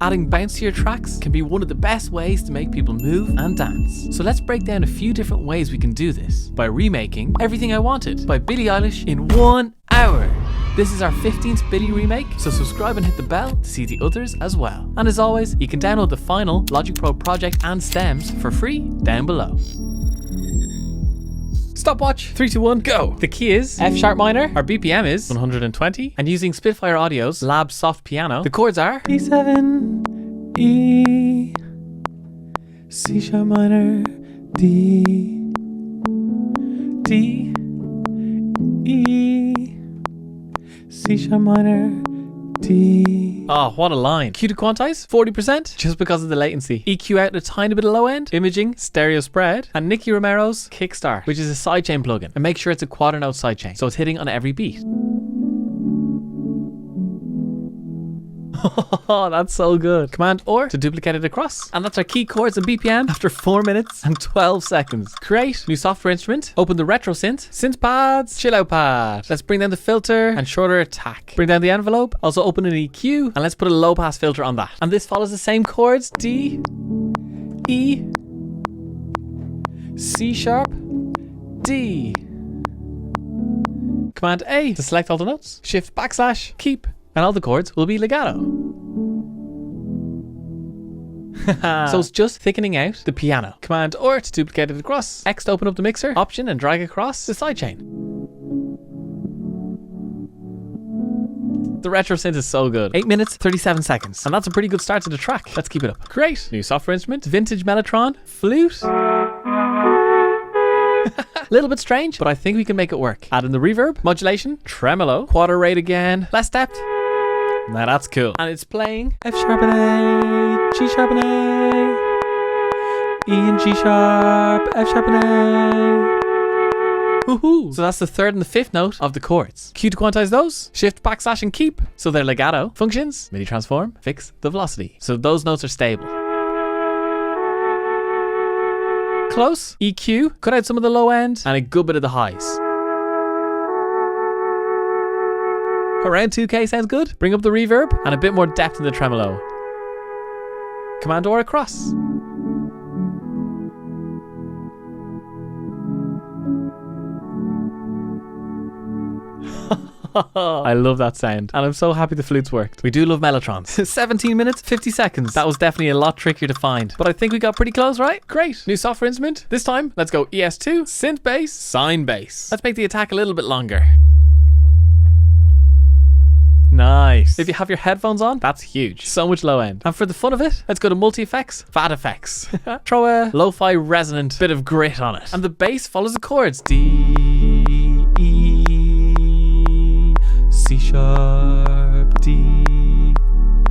Adding bouncier tracks can be one of the best ways to make people move and dance. So let's break down a few different ways we can do this by remaking Everything I Wanted by Billie Eilish in 1 hour. This is our 15th Billie remake, so subscribe and hit the bell to see the others as well. And as always, you can download the final Logic Pro project and stems for free down below. Stopwatch, 3, 2, 1, go! The key is F sharp minor, our BPM is 120, and using Spitfire Audio's Lab Soft Piano, the chords are E7, E, C sharp minor, D, D, E, C sharp minor, D. Oh, what a line. Q to quantize, 40%, just because of the latency. EQ out a tiny bit of low end, imaging, stereo spread, and Nicki Romero's Kickstart, which is a sidechain plugin. And make sure it's a quad note sidechain, so it's hitting on every beat. Oh, that's so good. Command or to duplicate it across. And that's our key chords and BPM after 4 minutes and 12 seconds. Create new software instrument. Open the Retro Synth. Synth pads. Chill out pad. Let's bring down the filter and shorter attack. Bring down the envelope. Also open an EQ. And let's put a low pass filter on that. And this follows the same chords. D, E, C sharp, D. Command A to select all the notes. Shift backslash, keep. And all the chords will be legato. So it's just thickening out the piano. Command or to duplicate it across. X to open up the mixer. Option and drag across the sidechain. The Retro Synth is so good. 8 minutes, 37 seconds. And that's a pretty good start to the track. Let's keep it up. Great. New software instrument. Vintage Mellotron. Flute. Little bit strange, but I think we can make it work. Add in the reverb, modulation, tremolo, quarter rate again, less depth. Now that's cool. And it's playing F sharp and A, G sharp and A, E and G sharp, F sharp and A. Woohoo! So that's the third and the fifth note of the chords. Q to quantize those, shift backslash and keep. So they're legato. Functions, MIDI transform, fix the velocity. So those notes are stable. Close, EQ, cut out some of the low end, and a good bit of the highs. Around 2K sounds good. Bring up the reverb, and a bit more depth in the tremolo. Command or across. I love that sound, and I'm so happy the flutes worked. We do love mellotrons. 17 minutes, 50 seconds. That was definitely a lot trickier to find, but I think we got pretty close, right? Great. New software instrument. This time, let's go ES2, synth bass, sine bass. Let's make the attack a little bit longer. Nice. If you have your headphones on, that's huge. So much low end. And for the fun of it, let's go to multi-effects, fat effects. Throw a lo-fi resonant bit of grit on it. And the bass follows the chords. D, E, C sharp, D.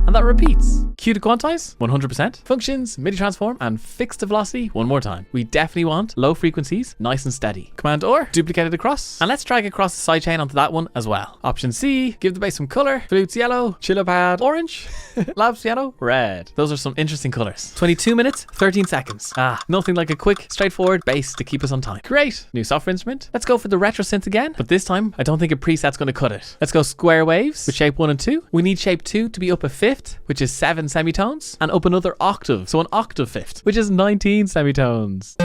And that repeats. Q to quantize, 100%. Functions, MIDI transform, and fix the velocity one more time. We definitely want low frequencies, nice and steady. Command or, duplicate it across. And let's drag across the sidechain onto that one as well. Option C, give the bass some color. Flutes yellow, chiller pad orange, labs piano red. Those are some interesting colors. 22 minutes, 13 seconds. Nothing like a quick, straightforward bass to keep us on time. Great. New software instrument. Let's go for the Retro Synth again, but this time I don't think a preset's going to cut it. Let's go square waves with shape 1 and 2. We need shape 2 to be up a fifth, which is 7 semitones, and up another octave, so an octave fifth, which is 19 semitones.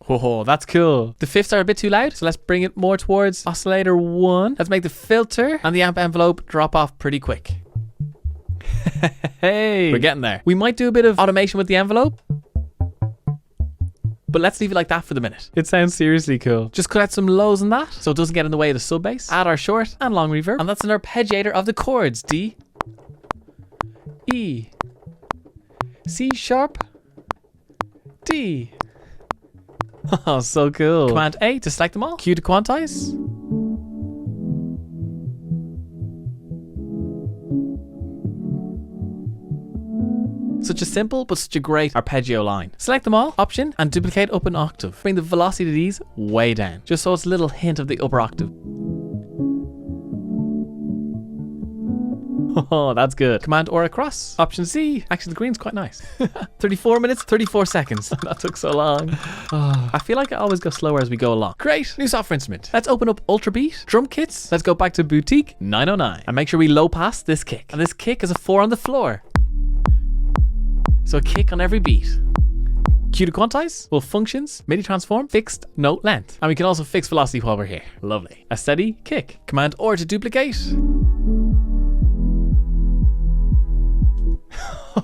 Oh, that's cool. The fifths are a bit too loud, so let's bring it more towards oscillator 1. Let's make the filter and the amp envelope drop off pretty quick. Hey, we're getting there. We might do a bit of automation with the envelope, but let's leave it like that for the minute. It sounds seriously cool. Just cut out some lows in that so it doesn't get in the way of the sub bass. Add our short and long reverb, and that's an arpeggiator of the chords. D, E, C sharp, D. Oh, so cool. Command A to select them all. Q to quantize. Such a simple but such a great arpeggio line. Select them all, option, and duplicate up an octave. Bring the velocity of these way down, just so it's a little hint of the upper octave. Oh, that's good. Command or across. Option C. Actually, the green's quite nice. 34 minutes, 34 seconds. That took so long. Oh, I feel like I always go slower as we go along. Great. New software instrument. Let's open up Ultra Beat. Drum kits. Let's go back to Boutique 909. And make sure we low pass this kick. And this kick is a 4 on the floor. So a kick on every beat. Cue to quantize. Well, functions, MIDI transform, fixed note length. And we can also fix velocity while we're here. Lovely. A steady kick. Command or to duplicate.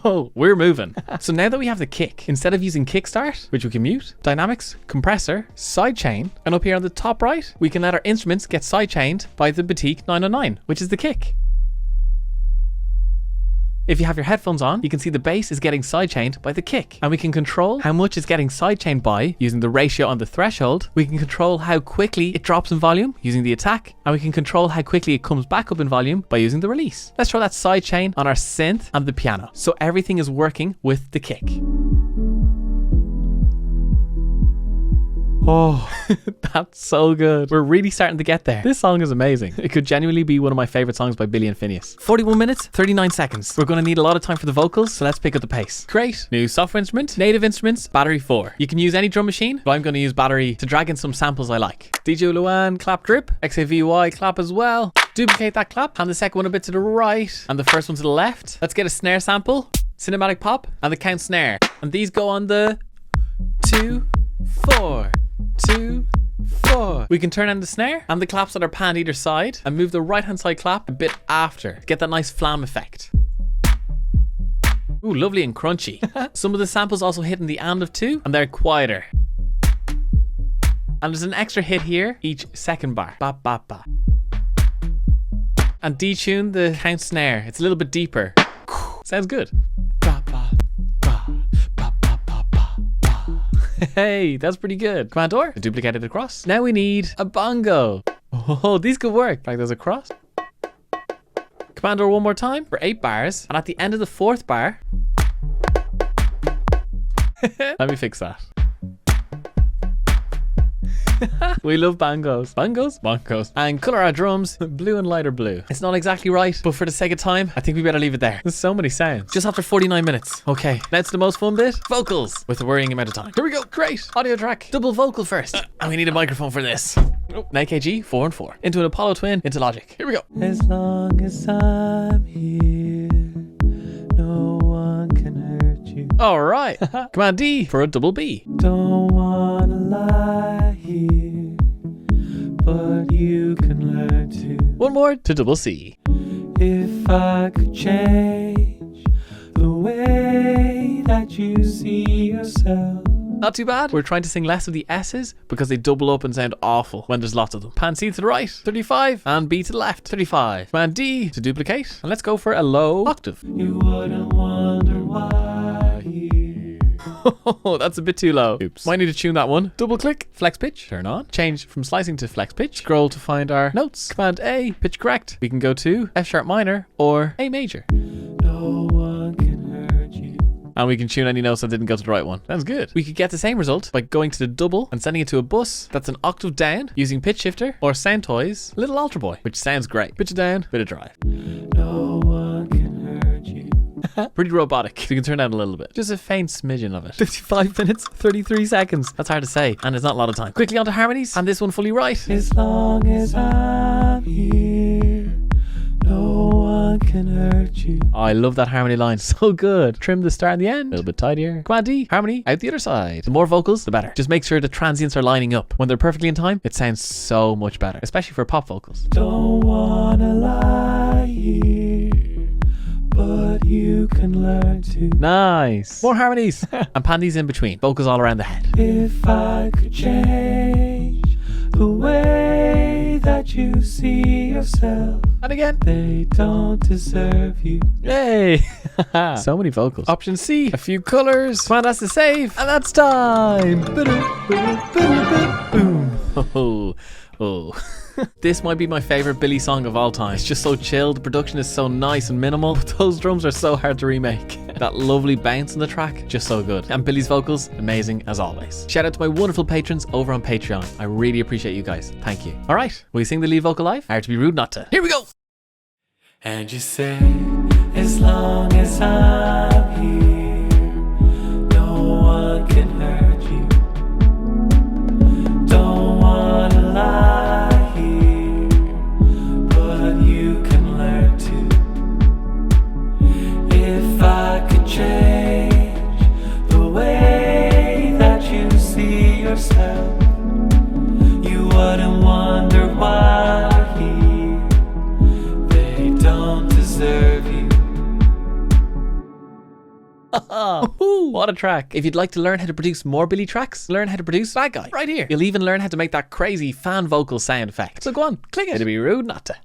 Oh, we're moving. So now that we have the kick, instead of using Kickstart, which we can mute, dynamics, compressor, sidechain, and up here on the top right, we can let our instruments get sidechained by the Boutique 909, which is the kick. If you have your headphones on, you can see the bass is getting sidechained by the kick. And we can control how much it's getting sidechained by using the ratio on the threshold. We can control how quickly it drops in volume using the attack. And we can control how quickly it comes back up in volume by using the release. Let's throw that sidechain on our synth and the piano. So everything is working with the kick. Oh, that's so good. We're really starting to get there. This song is amazing. It could genuinely be one of my favorite songs by Billie and Finneas. 41 minutes, 39 seconds. We're going to need a lot of time for the vocals, so let's pick up the pace. Great. New software instrument, native instruments, battery 4. You can use any drum machine, but I'm going to use battery to drag in some samples I like. DJ Luan, clap drip. XAVY, clap as well. Duplicate that clap. Hand the second one a bit to the right and the first one to the left. Let's get a snare sample, cinematic pop, and the count snare. And these go on the 2, 4. 2, 4. We can turn on the snare and the claps that are panned either side and move the right hand side clap a bit after to get that nice flam effect. Ooh, lovely and crunchy. Some of the samples also hit in the and of 2 and they're quieter. And there's an extra hit here each second bar. Ba, ba, ba. And detune the count snare. It's a little bit deeper. Sounds good. Ba, ba. Hey, that's pretty good. Command or duplicate it across. Now we need a bongo. Oh, these could work. Like those across. Command or one more time for 8 bars. And at the end of the 4th bar, let me fix that. We love bongos. Bongos? Bongos. And color our drums blue and lighter blue. It's not exactly right, but for the sake of time, I think we better leave it there. There's so many sounds. Just after 49 minutes. Okay, now it's the most fun bit. Vocals. With a worrying amount of time. Here we go. Great. Audio track. Double vocal first. And we need a microphone for this. An AKG 4 and 4. Into an Apollo Twin. Into Logic. Here we go. As long as I'm here, no one can hurt you. All right. Command D for a double B. Don't wanna lie here, but you can learn to. One more to double C. If I could change the way that you see yourself. Not too bad. We're trying to sing less of the S's because they double up and sound awful when there's lots of them. Pan C to the right, 35, and B to the left, 35. Command D to duplicate, and let's go for a low octave. You wouldn't wonder why here. Oh, that's a bit too low. Oops. Might need to tune that one. Double click, flex pitch, turn on. Change from slicing to flex pitch. Scroll to find our notes. Command A, pitch correct. We can go to F sharp minor or A major. No one can hurt you. And we can tune any notes that didn't go to the right one. Sounds good. We could get the same result by going to the double and sending it to a bus that's an octave down using pitch shifter or Sound Toys Little Alter Boy, which sounds great. Pitch it down, bit of drive. No one can hurt you. Pretty robotic. So you can turn down a little bit. Just a faint smidgen of it. 55 minutes, 33 seconds. That's hard to say, and there's not a lot of time. Quickly onto harmonies, and this one fully right. As long as I'm here, no one can hurt you. Oh, I love that harmony line. So good. Trim the start and the end. A little bit tidier. Command D, harmony out the other side. The more vocals, the better. Just make sure the transients are lining up. When they're perfectly in time, it sounds so much better, especially for pop vocals. Don't wanna lie here, but you can learn to. Nice. More harmonies. And pandies in between. Vocals all around the head. If I could change the way that you see yourself. And again. They don't deserve you. Yay. So many vocals. Option C. A few colors. Command S to save. And that's time. Boom. Oh. Oh. This might be my favorite Billie song of all time. It's just so chilled. The production is so nice and minimal. But those drums are so hard to remake. That lovely bounce in the track, just so good. And Billie's vocals, amazing as always. Shout out to my wonderful patrons over on Patreon. I really appreciate you guys. Thank you. All right, will you sing the lead vocal live? Hard to be rude not to. Here we go. And you say, as long as I'm here, no one can hurt you. Don't wanna lie here, but you can learn to. If I could change the way that you see yourself, you wouldn't wonder why here they don't deserve you. What a track. If you'd like to learn how to produce more Billie tracks, learn how to produce that guy right here. You'll even learn how to make that crazy fan vocal sound effect. So go on, click it. It'd be rude not to.